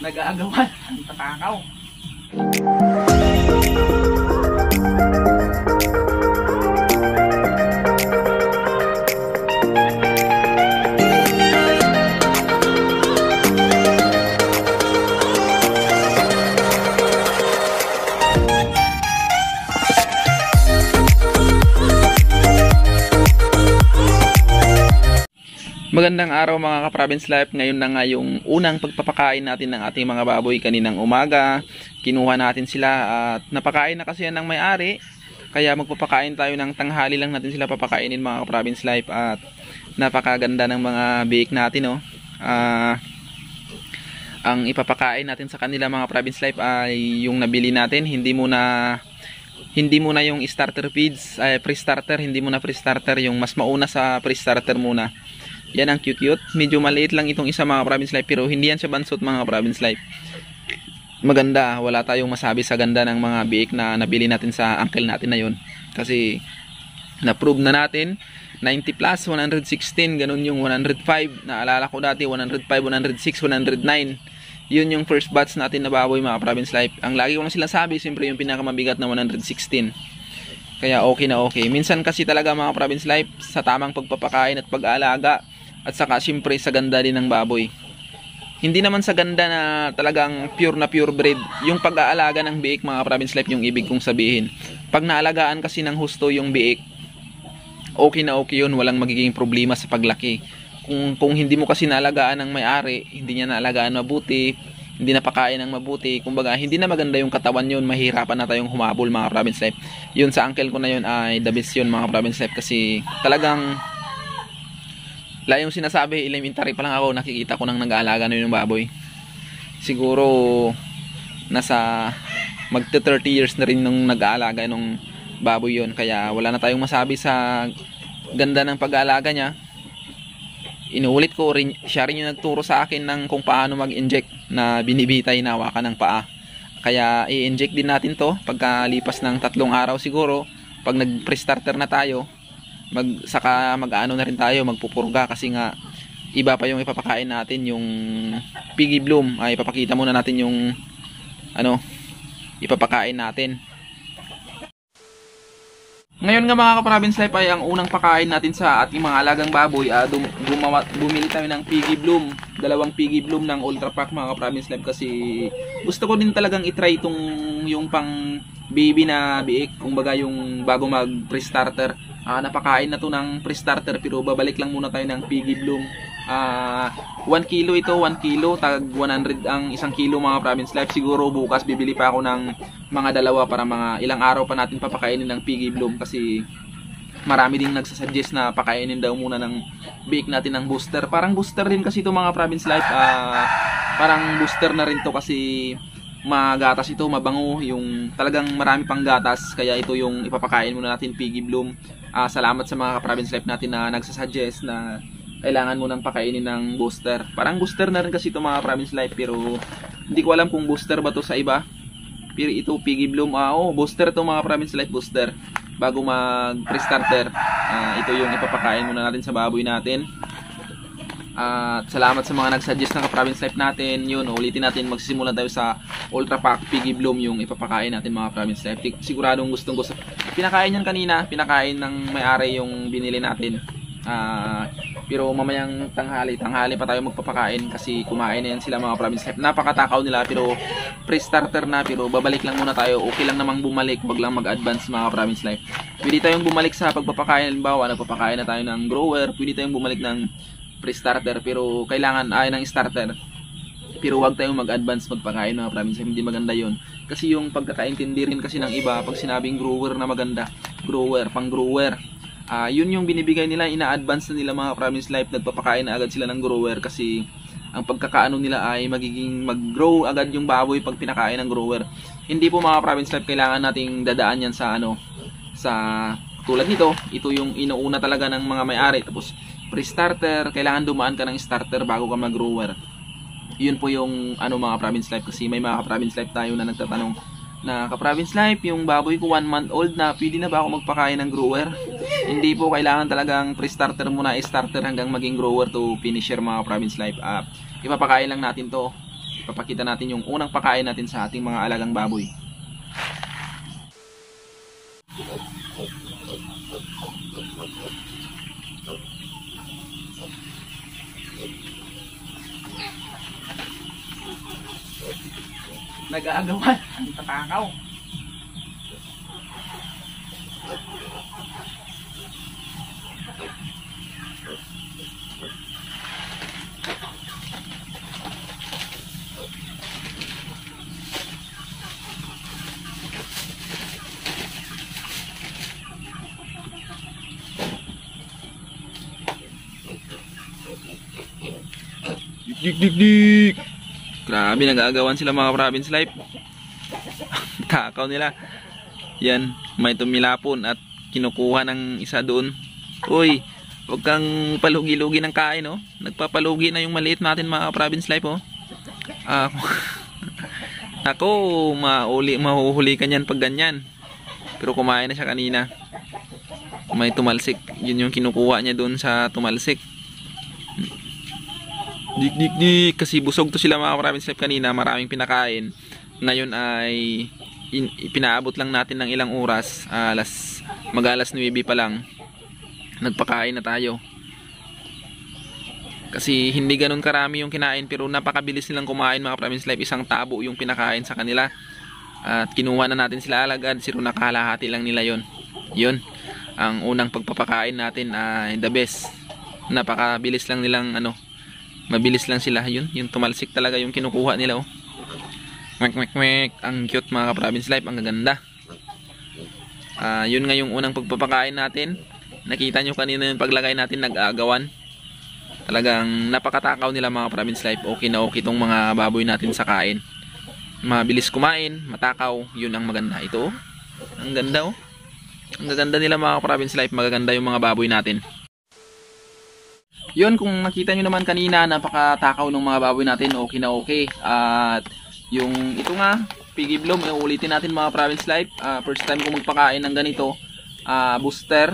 nag-aagawan ng tatakaw. Magandang araw mga ka-Province Life. Ngayon na nga yung unang pagpapakain natin ng ating mga baboy. Kaninang umaga, kinuha natin sila at napakain na kasi yan ng may-ari. Kaya magpapakain tayo ng tanghali lang natin sila papakainin mga ka-Province Life. At napakaganda ng mga biik natin. Ang ipapakain natin sa kanila mga Province Life ay yung nabili natin. Hindi muna yung starter feeds, pre-starter. Hindi muna pre-starter, yung mas mauna sa pre-starter muna. Yan ang cute. Medyo maliit lang itong isa mga Province Life, pero hindi yan siya bansot mga Province Life. Maganda, wala tayong masabi sa ganda ng mga biik na nabili natin sa uncle natin na yun. Kasi na-prove na natin 90 plus, 116, ganun yung 105. Naalala ko dati 105, 106, 109. Yun yung first batch natin na baboy mga Province Life. Ang lagi ko lang sila sabi, siyempre yung pinakamabigat na 116. Kaya okay na okay. Minsan kasi talaga mga Province Life, sa tamang pagpapakain at pag-aalaga, at saka siyempre sa ganda din ng baboy. Hindi naman sa ganda na talagang pure breed. Yung pag-aalaga ng biik mga Province Life yung ibig kong sabihin. Pag naalagaan kasi ng husto yung biik, okay na okay yun. Walang magiging problema sa paglaki. Kung hindi mo kasi naalagaan ng may-ari, hindi niya naalagaan mabuti, hindi napakain ng mabuti, kumbaga hindi na maganda yung katawan yun, mahirapan na tayong humabol mga Province Life. Yun sa uncle ko na yun ay the best yun mga Province Life, kasi talagang wala yung sinasabi, elementary pa lang ako, nakikita ko nang nag-aalaga na yung baboy. Siguro nasa magta 30 years na rin nung nag-aalaga nung baboy yun, kaya wala na tayong masabi sa ganda ng pag-aalaga niya. Inuulit ko rin, siya rin yung nagturo sa akin ng kung paano mag-inject na binibitay na hawakan ng paa. Kaya i-inject din natin to pagkalipas ng 3 araw siguro. Pag nag-pre-starter na tayo, mag-ano na rin tayo, magpupurga, kasi nga iba pa yung ipapakain natin. Yung Piggy Bloom ay ipapakita muna natin yung ipapakain natin. Ngayon nga mga ka-Province Life ay ang unang pakain natin sa ating mga alagang baboy. Bumili tayo ng Piggy Bloom, 2 Piggy Bloom ng Ultra Pack mga ka-Province Life, kasi gusto ko din talagang itry itong yung pang baby na biik, kumbaga yung bago mag pre-starter. Napakain na to ng pre-starter, pero babalik lang muna tayo ng Piggy Bloom. 1 kilo ito, 1 kilo, tag 100 ang 1 kilo mga Province Life. Siguro bukas bibili pa ako ng mga 2 para mga ilang araw pa natin papakainin ng Piggy Bloom, kasi marami ding nagsasuggest na pakainin daw muna ng biik natin ng booster. Parang booster din kasi ito mga Province Life. Parang booster na rin to kasi magatas ito, mabango, yung talagang marami pang gatas, kaya ito yung ipapakain muna natin Piggy Bloom. Salamat sa mga Province Life natin na nagsasuggest na kailangan mo nang pakainin ng booster. Parang booster na rin kasi ito mga Province Life, pero hindi ko alam kung booster ba to sa iba. Pero ito Piggy Bloom, booster to mga Province Life, booster. Bago mag pre-starter, ito yung ipapakain muna natin sa baboy natin. Salamat sa mga nagsuggest ng ka-Province Life natin. Yun, ulitin natin, magsisimula tayo sa Ultra Pack Piggy Bloom yung ipapakain natin mga Province Life. Siguradong gustong gusto. Pinakain yan kanina, pinakain ng may-ari yung binili natin. Pero mamayang tanghali pa tayo magpapakain, kasi kumain na yan sila mga Province Life. Napakatakaw nila, pero pre-starter na, pero babalik lang muna tayo. Okay lang namang bumalik, wag lang mag-advance mga Province Life. Pwede tayong bumalik sa pagpapakain, halimbawa nagpapakain na tayo ng grower, pwede tayong bumalik ng pre-starter, pero kailangan ng starter. Pero wag tayong mag-advance magpakain mga Province Life, hindi maganda yon. Kasi yung pagkakaintindi rin kasi ng iba, pag sinabing grower na maganda, grower, pang grower, yun yung binibigay nila, ina-advance na nila mga Province Life, nagpapakain na agad sila ng grower, kasi ang pagkakaano nila ay magiging mag-grow agad yung baboy pag pinakain ng grower. Hindi po mga Province Life, kailangan nating dadaan yan sa sa tulad nito. Ito yung inuuna talaga ng mga may-ari, tapos pre-starter, kailangan dumaan ka ng starter bago ka mag-grower. Yun po yung mga Province Life, kasi may mga Province Life tayo na nagtatanong na ka-Province Life, yung baboy ko 1 month old na, pwede na ba ako magpakain ng grower? Hindi po, kailangan talagang pre-starter muna, starter hanggang maging grower to finisher mga Province Life. Ipapakain lang natin to papakita natin yung unang pakain natin sa ating mga alagang baboy. Nag-aagawan ang tatakaw. Dik. Grabe, nag-aagawan sila mga province life. Takaw nila. Yan, may tumilapon at kinukuha ng isa doon. Uy, huwag kang palugi-lugi ng kain, oh. Nagpapalugi na yung maliit natin mga province life, oh. Ako, mahuhuli ka niyan pag ganyan. Pero kumain na siya kanina. May tumalsik. Yun yung kinukuha niya doon sa tumalsik. Dik. Kasi busog to sila mga province life kanina. Maraming pinakain. Ngayon ay pinaabot lang natin ng ilang oras. Mag-alas 9 pa lang. Nagpakain na tayo. Kasi hindi ganun karami yung kinain. Pero napakabilis nilang kumain mga province life. Isang tabo yung pinakain sa kanila. At kinuha na natin sila alagad. Siro nakalahati lang nila yon. Yun. Ang unang pagpapakain natin ay the best. Napakabilis lang nilang mabilis lang sila. Yun, yung tumalsik talaga yung kinukuha nila, oh. Mek. Ang cute mga province life, ang gaganda. Yun nga yung unang pagpapakain natin. Nakita nyo kanina yung paglagay natin, nag-aagawan. Talagang napakatakaw nila mga province life. Okay na okay tong mga baboy natin sa kain. Mabilis kumain, matakaw, yun ang maganda. Ito, oh. Ang ganda, oh. Ang gaganda nila mga province life, magaganda yung mga baboy natin. Yun, kung nakita nyo naman kanina, napakatakaw ng mga baboy natin, okay na okay. At yung ito nga, Piggy Bloom, ulitin natin mga province life. First time ko magpakain ng ganito. Booster,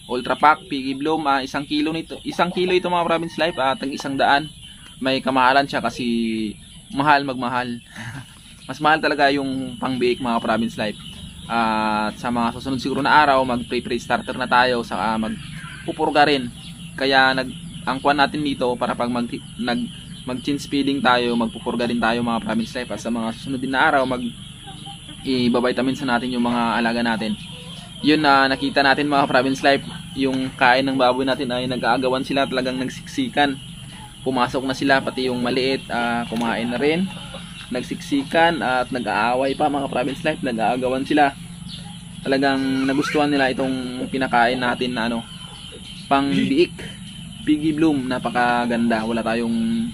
Ultra Pack, Piggy Bloom, 1 kilo nito. 1 kilo ito mga province life, at ang 100. May kamahalan siya kasi mahal magmahal. Mas mahal talaga yung pang-bake mga province life. At sa mga susunod siguro na araw, mag-pre starter na tayo, saka magpupurga rin. Kaya ang kuwan natin dito para pag mag-change feeding tayo, magpupurga din tayo mga province life. At sa mga susunod din na araw, i-vitamins na natin yung mga alaga natin. Yun na nakita natin mga province life, yung kain ng baboy natin ay nag-aagawan sila, talagang nagsiksikan. Pumasok na sila, pati yung maliit kumain na rin. Nagsiksikan at nag-aaway pa mga province life, nag-aagawan sila. Talagang nagustuhan nila itong pinakain natin na pang biik, Piggy Bloom. Napakaganda. Wala tayong,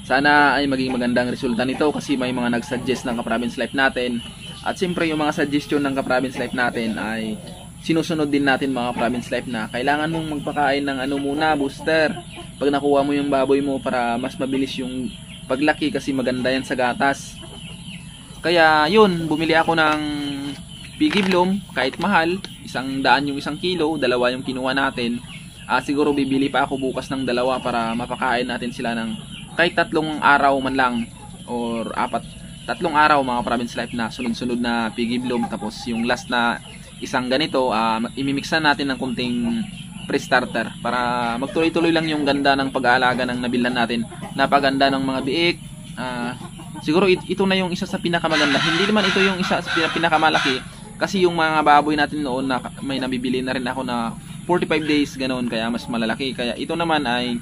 sana ay maging magandang resulta nito kasi may mga nag-suggest ng ka-province life natin. At siyempre yung mga suggestion ng ka-province life natin ay sinusunod din natin mga province life, na kailangan mong magpakain ng muna, booster, pag nakuha mo yung baboy mo para mas mabilis yung paglaki kasi maganda yan sa gatas. Kaya yun, bumili ako ng Piggy Bloom, kahit mahal, 100 yung 1 kilo, 2 yung kinuha natin. Siguro bibili pa ako bukas ng 2 para mapakain natin sila ng kahit 3 araw man lang, or 3 araw mga province life, na sunod-sunod na Piggy Bloom. Tapos yung last na isang ganito, imimixan natin ng kunting pre-starter para magtuloy-tuloy lang yung ganda ng pag-aalaga ng nabilhan natin. Napaganda ng mga biik. Siguro ito na yung isa sa pinakamaganda. Hindi naman ito yung isa sa pinakamalaki, kasi yung mga baboy natin noon na may nabibili na rin ako na 45 days ganoon, kaya mas malalaki. Kaya ito naman ay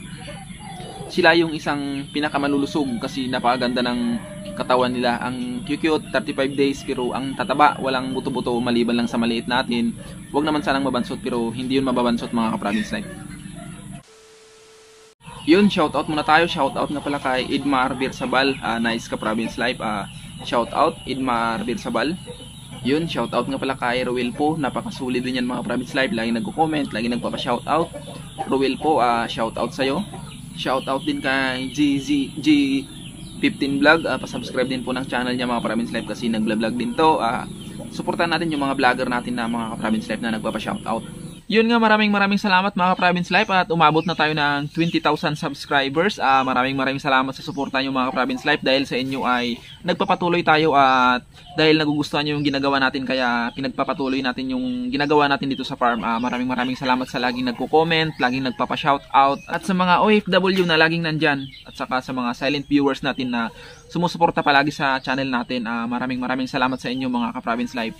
sila yung isang pinakamalulusog kasi napakaganda ng katawan nila. Ang cute, 35 days, pero ang tataba, walang buto-buto maliban lang sa maliit natin. Huwag naman sanang mabansot, pero hindi yun mababansot mga ka-province life. Yun, shoutout muna tayo. Shoutout na pala kay Idmar Birsabal, nice ka-province life. Shoutout Idmar Birsabal. Yun, shoutout nga pala kay Ruel po. Napakasulit din yan mga province life. Lagi nagko-comment, lagi nagpapa-shoutout. Ruel po, shoutout sa'yo. Shoutout din kay G15 Vlog. Pasubscribe din po ng channel niya mga province life kasi nag-vlog din to. Supportan natin yung mga vlogger natin na mga province life na nagpapa-shoutout. Yun nga, maraming salamat mga ka-Province Life at umabot na tayo ng 20,000 subscribers. Maraming salamat sa suporta nyo mga ka-Province Life, dahil sa inyo ay nagpapatuloy tayo at dahil nagugustuhan nyo yung ginagawa natin, kaya pinagpapatuloy natin yung ginagawa natin dito sa farm. Maraming salamat sa laging nagko-comment, laging nagpapa-shoutout, at sa mga OFW na laging nandyan, at saka sa mga silent viewers natin na sumusuporta palagi sa channel natin. Maraming salamat sa inyo mga ka-Province Life.